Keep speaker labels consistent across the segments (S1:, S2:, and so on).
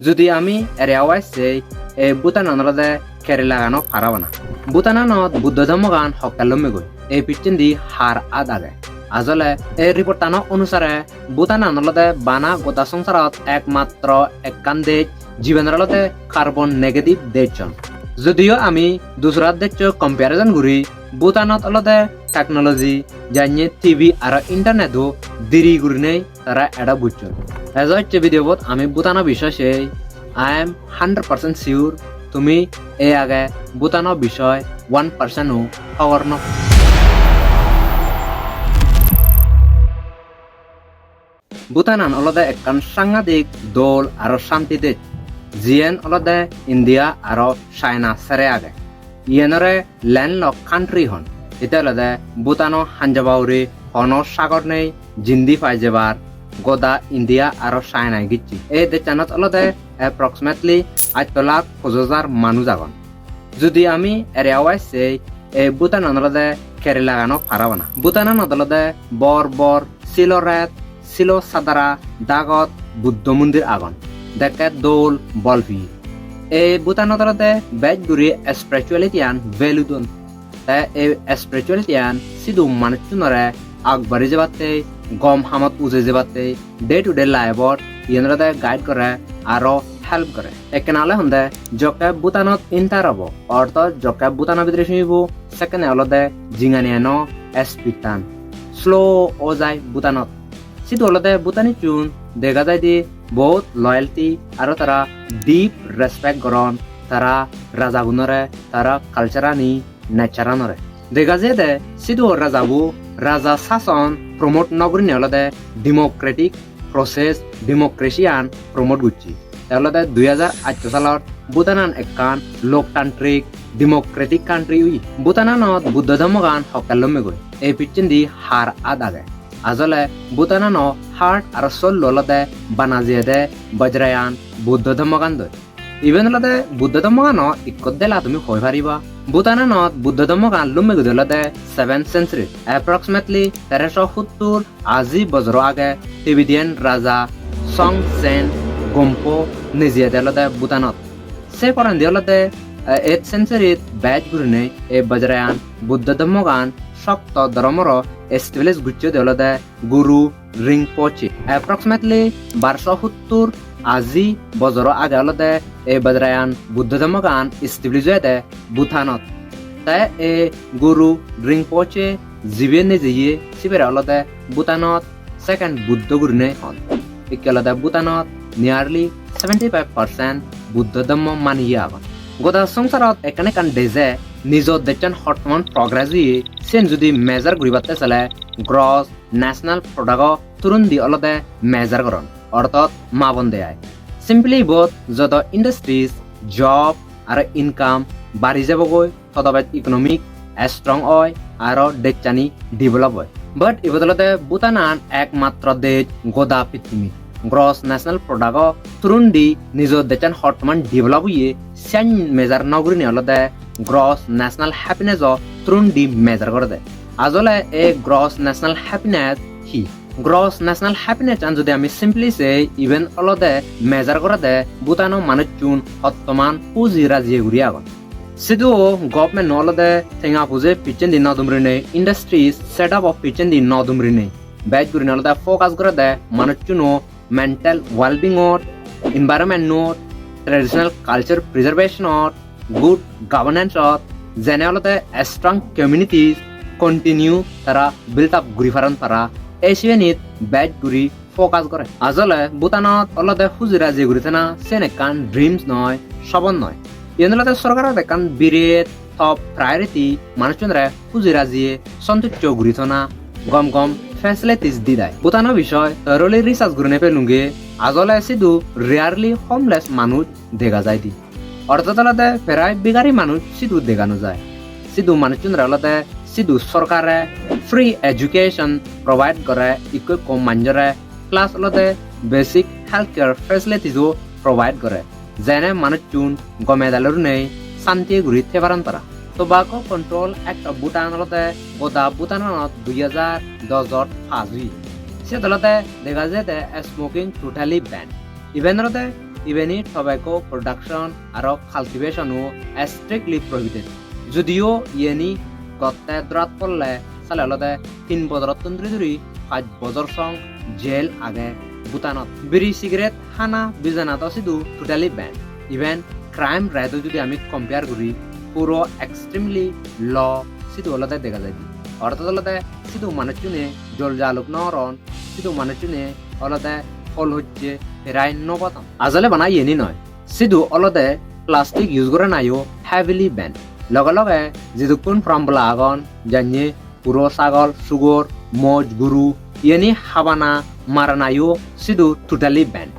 S1: যদি আমি এরিয়াওয়াইছে এই বুতানলদে কেরি লাগানো পারাব না বুতানানত বুদ্ধ ধর্ম গান হকালমে গই এই পিচ্চিন দি হার আদ আগে আজলে এই রিপোর্টানো অনুসারে বুতানানলদে বানা গোটা সংসারত একমাত্র একখান দেশ জীবনলদে কার্বন নেগেটিভ দেশজন যদিও আমি দুসরাত দেশ কম্পারিজন করি বুতানত অলদে টেকনোলজি জানিয়ে টিভি আর ইন্টারনেটও দেরি করি নেই তারা এটা বুঝছো এজ হচ্ছে ভিডিওত আমি বুতানো বিষয় আই এম 100% শিওর তুমি এই আগে বুতানো বিষয় 1%ও খবর ন বুতানান অলদে একখান সাংঘাতিক দল আর শান্তি দেশ জিয়েন অলদে ইন্ডিয়া আর চাইনা সেরে আগে ইয়েনরে ল্যান্ডলক কান্ট্রি হন এটা অলদে বুতানো হাঞ্জাবাউরি হন সাগর নেই জিন্দি পাই যাবার গোদা ইন্ডিয়া আর চাইনায় গিচ্ছি এই দেশানত অলদে এপ্রক্সিমেটলি 8,50,000 মানুষ আগন যদি আমি এরিয়াওয়াইছে এই বুতানান অলদে কেরি লাগানো পারাব না বুতানানত অলদে বর বর সিলোরেত সিলো সাদারা দাগত বুদ্ধ মন্দির আগন দেখে দোল বলভি এই বুতানত অলদে বেজগুড়ি স্পিরিচুয়ালিটিয়ান ভ্যালুদন তাই এই স্পিরিচুয়ালিটিয়ান সিধু মানুষজনরে আগবাড়ি যাবাতে গম হামত উজে যাবাতে ডে টু ডে লাইফত ইয়েনরে গাইড করে আরো হেল্প করে একেনালে হন্দে জকে বুতানত ইন্টার হব অর্থ জকে বুতানা ভিতরে শুনিব সেকেন্ড অলদে জিঙানিয়ানো এসপিটান স্লো ও যায় বুতানত সিধু অলদে বুতানি চুন দেখা যায় দি বহুত লয়ালটি আর তারা ডিপ রেসপেক্ট করন তারা রাজাগুনরে তারা কালচারানি নেচারানরে দেখা যায় দে সিধু রাজাবু রাজা শাসন প্রমোট নগরী অলদে ডেমোক্রেটিক প্রসেস ডেমোক্রেসিয়ান প্রমোট গুচ্ছি অলদে 2008 সালত বুতানান একখান লোকতান্ত্রিক ডেমোক্রেটিক কান্ট্রি উই বুতানানত বুদ্ধ ধর্ম গান হকালমে গই এই পিচ্চিন দি হার আদ আগে আজলে বুতানানো হার্ট আর সোল ললদে বানাজিয়ে দে বজ্রায়ান বুদ্ধ ধর্ম গান দই ইভেন লদে বুদ্ধ ধর্ম গান ইকত দেলা তুমি হই পারিবা বুতানানত বুদ্ধ ধর্ম গান লুমে গদলদে 7th সেঞ্চুরি অ্যাপ্রক্সিমেটলি 1370 আজি বছর আগে টিবিডিয়ান রাজা সং সেন গম্পো নিজিয়ে দেলদে বুতানত সে পরান দিলদে 8th সেঞ্চুরিত ব্যাচ গুরনে এ বজ্রায়ান বুদ্ধ ধর্ম গান শক্ত ধর্মর এস্টাবলিশ গুচ্ছ দেলদে গুরু রিংপোচি অ্যাপ্রক্সিমেটলি 1270 আজি বছর আগে অলদে এই বজ্রায়ান বুদ্ধ ধর্ম গান এস্টাবলিশ হয়ে দে বুতানত তাই এ গুরু রিংপোচে জীবে নিজে শিবের অলদে বুতানত সেকেন্ড বুদ্ধ গুরুনে হন ইকেলদে বুতানত নিয়ারলি 75% বুদ্ধ ধর্ম মানিয়ে আগন গোটা সংসারত এখানে কান দেজে নিজর দেশন বর্তমান প্রগ্রেস দিয়ে সেন যদি মেজার ঘুরিবাতে চলে গ্রস ন্যাশনাল প্রোডাক্ট তুরুন দি অলদে মেজার করন অর্থাৎ মাবন দেয় সিম্পলি বোধ যত ইন্ডাস্ট্রিজ জব আর ইনকাম বাড়ি যাবগৈ ততবাদ ইকোনমিক স্ট্রং হয় আর দেশানি ডেভেলপ হয় বাট এই বদলতে বুতানান একমাত্র দেশ গোদা পৃথিবী গ্রস ন্যাশনাল প্রোডাক্ট তুরুন দি নিজর দেশন বর্তমান ডেভেলপ হয়ে সেন মেজার নগরী অলদে গ্রস ন্যাশনাল হ্যাপিনেস তুরুন দি মেজার করে দেয় আজলে এই গ্রস ন্যাশনাল হ্যাপিনেস কি গ্রস ন্যাশনাল হ্যাপিনেস যদি আমি সিম্পলি সে ইভেন অলদে মেজার করে দে বুতানো মানুষ চুন বর্তমান পুঁজি রাজিয়ে ঘুরিয়ে আগন সিধু গভর্নমেন্ট অলদে ঠেঙা পুজে পিচেন দি নদুমরিনে ইন্ডাস্ট্রিজ সেট আপ অফ পিচেন দি নদুমরিনে ব্যাচ ঘুরিনে অলদে ফোকাস করে দে মানুষ চুনো মেন্টাল ওয়েলবিং ওর এনভায়রনমেন্ট নোট traditional culture preservation or good governance or যেনে অলদে স্ট্রং কমিউনিটিজ কন্টিনিউ তারা বিল্ড আপ ঘুরি ফারন তারা এশিয়ানিত ব্যাচ ঘুরি ফোকাস করে আজলে বুতানত অলদে হুজিরা যে ঘুরিতে না সেন একান ড্রিমস নয় সবন নয় ইয়েনলতে সরকারের একান বিরেট টপ প্রায়োরিটি মানুষজনরা হুজিরা জিয়ে সন্তুষ্ট ঘুরিত না গম গম ফ্যাসিলিটিস দি দেয় বুতানো বিষয় তরলি রিসার্চ ঘুরে পেলুঙ্গে আজলে সিধু রেয়ারলি হোমলেস মানুষ দেখা যায় দি অর্থাৎ আলাদা প্রায় বেগারি মানুষ সিধু দেখানো যায় সিধু মানুষজনরা আলাদা সিধু সরকারে ফ্রি এডুকেশন প্রোভাইড করে ইকো কম মাঞ্জরে প্লাস আলাদা বেসিক হেলথ কেয়ার ফ্যাসিলিটিসও প্রোভাইড করে যেনে মানুষ চুন গমেদালের নেই শান্তি ঘুরি থেবারান তারা tobacco control act of Bhutan অলতে গোদা ভুটানত 2010 পাঁচ হুই সে দলতে দেখা যায় স্মোকিং টোটালি ব্যান ইভেন অলতে ইভেনি টবেকো প্রোডাকশন আর কাল্টিভেশনও স্ট্রিক্টলি প্রহিবিটেড যদিও ইয়েনি গতে দ্রাত পড়লে সালে হলদে 3 বছর ধরি 5 বছর সং জেল আগে ভুটানত বিড়ি সিগারেট হানা বিজানাত সিধু টোটালি ব্যান ইভেন ক্রাইম রেটও যদি আমি কম্পেয়ার করি পুরো এক্সট্রিমলি ল সিধু হলদে দেখা যায় অর্থাৎ হলদে সিধু মানুষজনে জল জালুক নরন সিধু মানুষজনে হলদে ফল হচ্ছে ফেরাই নবাতাম আজলে বানাই এনি নয় সিধু অলদে প্লাস্টিক ইউজ করে নাইও হেভিলি ব্যান লগে লগে যেদুকুন ফ্রমবলা আগন জানিয়ে পুরো ছাগল সুগর মজ গুরু ইয়েনি হাবানা মারানাইও সিধু টোটালি ব্যান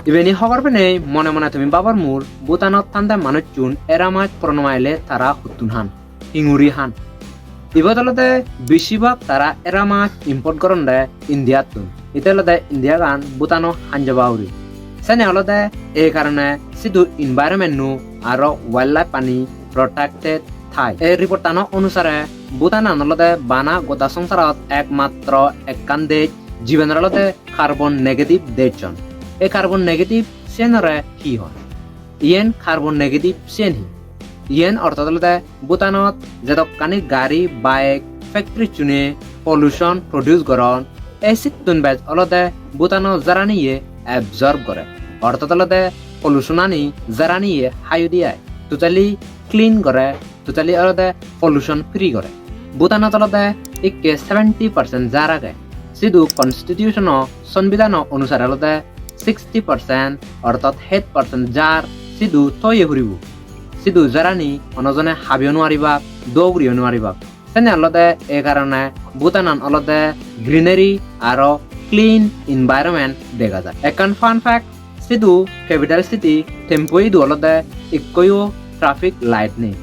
S1: ইভেনি হগর পেনে মনে মনে তুমি বাবার মূল ভুটানত থান্দা মানুষ চুন এরামাজ প্রণমাইলে তারা হুতুন হান ইঙুরি হান ইবতলতে বেশিরভাগ তারা এরামাজ ইম্পোর্ট করন দে ইন্ডিয়াত তুন ইতেলতে ইন্ডিয়া গান ভুটানো হাঞ্জাবাউরি সেনে হলদে এই কারণে সিধু এনভায়রনমেন্ট নু আর ওয়াইল্ড লাইফ পানি প্রটেক্টেড থাই এই রিপোর্ট টানো অনুসারে ভুটান আনলতে বানা গোটা সংসারত একমাত্র একখান দেশ জীবনের আলতে কার্বন নেগেটিভ দেশজন এই কার্বন নেগেটিভ সেনরে কি হয় ইয়েন কার্বন নেগেটিভ সেন হি ইয়েন অর্থাৎ ভুটানত যেতকানি গাড়ি বাইক ফ্যাক্টরি চুনে পলিউশন প্রডিউস করন এসিড তুন বেজ অলতে ভুটানো জারানিয়ে অ্যাবজর্ব করে অর্থাৎ পলিউশন আনি জারানিয়ে হাইও দিয়ে টোটালি ক্লিন করে টোটালি অলতে পলিউশন ফ্রি করে ভুটানত অলতে ইকে 70% যার আগে সিধু কনস্টিটিউশন সংবিধান অনুসারে অলতে 60% অর্থাৎ 8% যার সিধু তৈয়ে ঘুরিব সিধু জারানি অনজনে হাবিও নোৱাৰিবা দৌড়িও নোৱাৰিবা সেনে অলতে এই কারণে ভুটানান অলতে গ্রিনারি আর ক্লিন এনভায়রনমেন্ট দেখা যায় এখন ফান ফ্যাক্ট সিধু ক্যাপিটাল সিটি টেম্পোই অলতে একয়ও ট্রাফিক লাইট নেই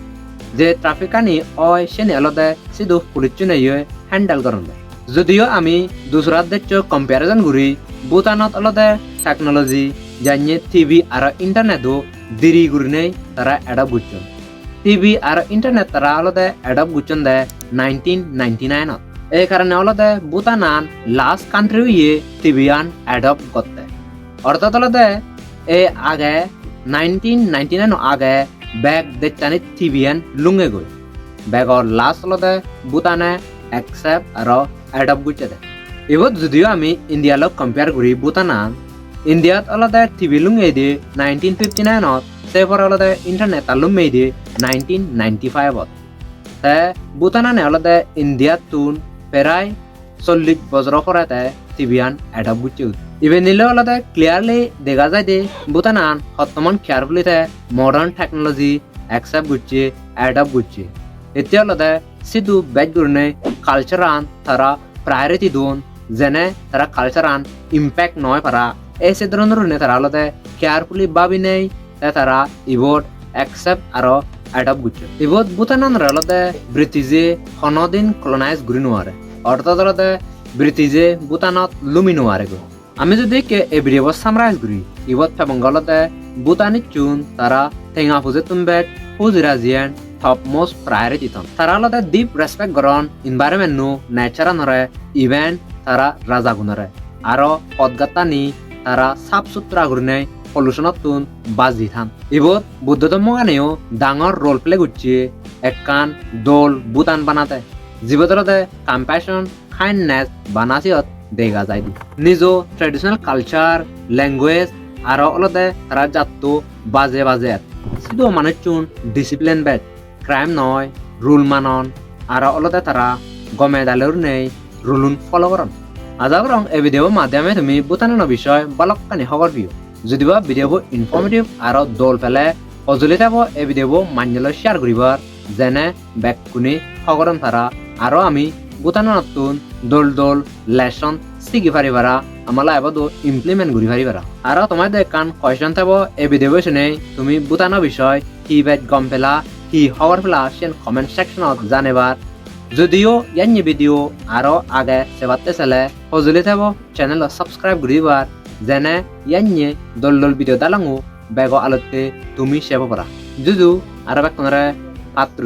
S1: যে ট্রাফিক আনি অয় সেনে অলতে সিধু পুলিশ চুনে হ্যান্ডেল করন যদিও আমি দুসরা দেশ কম্পারিজন করি ভুটানত অলতে টেকনোলজি জানিয়ে টিভি আর ইন্টারনেটও দেরি করে নেই তারা অ্যাডাপ্ট করছেন টিভি আর ইন্টারনেট তারা অলতে অ্যাডাপ্ট করছেন দে 1999 এই কারণে অলতে ভুটানান লাস্ট কান্ট্রি হইয়ে টিভি আন অ্যাডপ্ট করতে অর্থাৎ অলতে এই আগে 1999 আগে ব্যাগ দেশানি টিভি আন লুঙ্গে গই ব্যাগর লাস্ট অলতে ভুটানে অ্যাকসেপ্ট আর অ্যাডপ্ট করছে দে এবার যদিও আমি ইন্ডিয়া লগ কম্পেয়ার করি ভুটানান ইন্ডিয়াত অলতে টিভি লুঙ্গে দিয়ে 1959 সেফর অলতে ইন্টারনেট লুম্মে দিয়ে 1995 তে ভুটানানে অলতে ইন্ডিয়াত তুন প্রায় 40 বছর পরেতে টিভিয়ান অ্যাডপ্ট করছে ইভেন নিলে অলতে ক্লিয়ারলি দেখা যায় যে ভুটানান বর্তমান কেয়ারফুলিতে মডার্ন টেকনোলজি অ্যাকসেপ্ট করছে অ্যাডপ্ট করছে এতিয়া অলতে সিধু বেজ গুরনে কালচারান তারা প্রায়োরিটি দোন যেনে তারা কালচারান ইম্প্যাক্ট নয় পারা এই ধরনের তারা অলতে কেয়ারফুলি ভাবি নেই তারা ইভোট অ্যাকসেপ্ট আর অ্যাডপ্ট করছে ইভোট ভুটানান অলতে ব্রিটিশে হনদিন কলোনাইজ ঘুরি নোয়ারে অর্থাৎ অলতে ব্রিটিশে ভুটানত লুমি নোয়ারে গো আমি যদি এই ভিডিও সামরাইজ করি ইভোট ফেবঙ্গলতে ভুটানি চুন তারা টেঙা ফুজে তুমবে ফুজিরাজিয়ান টপ মোস্ট প্রায়োরিটি তন তারা অলতে ডিপ রেসপেক্ট করন এনভায়রনমেন্ট নু নেচারান হরে ইভেন্ট তারা রাজা গুণরে আর পদগাতানি তারা সাফ সুতরা ঘুরনে পলিউশনত তুন বাজি থান ইবত বুদ্ধ ধর্ম গানেও ডাঙর রোল প্লে করছে একখান দোল ভুটান বানাতে জীবতলতে কম্প্যাশন কাইন্ডনেস বানাসিয়ত দেখা যায় নিজ ট্রেডিশনাল কালচার ল্যাঙ্গুয়েজ আর অলতে তারা জাতো বাজে বাজে শুধু মানুষ চুন ডিসিপ্লিন বেদ ক্রাইম নয় রুল মানন আর অলতে তারা গমে দালের নেই রুলুন ফলো করন আজাব রং এই ভিডিওর মাধ্যমে তুমি ভুটানের বিষয় বালকানি খবর পিও যদিবা ভিডিওবোৰ ইনফৰ্মেটিভ আৰু দল পেলে সজুলি থাকব এই ভিডিওবোৰ মান্যলৈ শ্বেয়াৰ কৰিবাৰ যেনে বেক কুনি সগৰম থাৰা আৰু আমি ভুটানৰ নতুন দল দল লেচন শিকি পাৰিবাৰা আমালা এবাৰ ইমপ্লিমেণ্ট কৰি পাৰিবাৰা আৰু তোমাদের কান কোয়েশ্চন থাকব এই ভিডিওবোৰ শুনে তুমি ভুটানৰ বিষয় কি বেট গম পেলা কি খবৰ পেলা সেন কমেন্ট সেকশনত জানিবাৰ যদিও ইয়ান্য ভিডিও আৰু আগে সেবাতে চালে সজুলি থাকব চ্যানেল সাবস্ক্রাইব কৰিবাৰ যেনে ইয়াnye দল দল ভিডিও দালাঙো বেগ আলোতে তুমি সেবা পারা যুজু আর বেকনরে পাত্র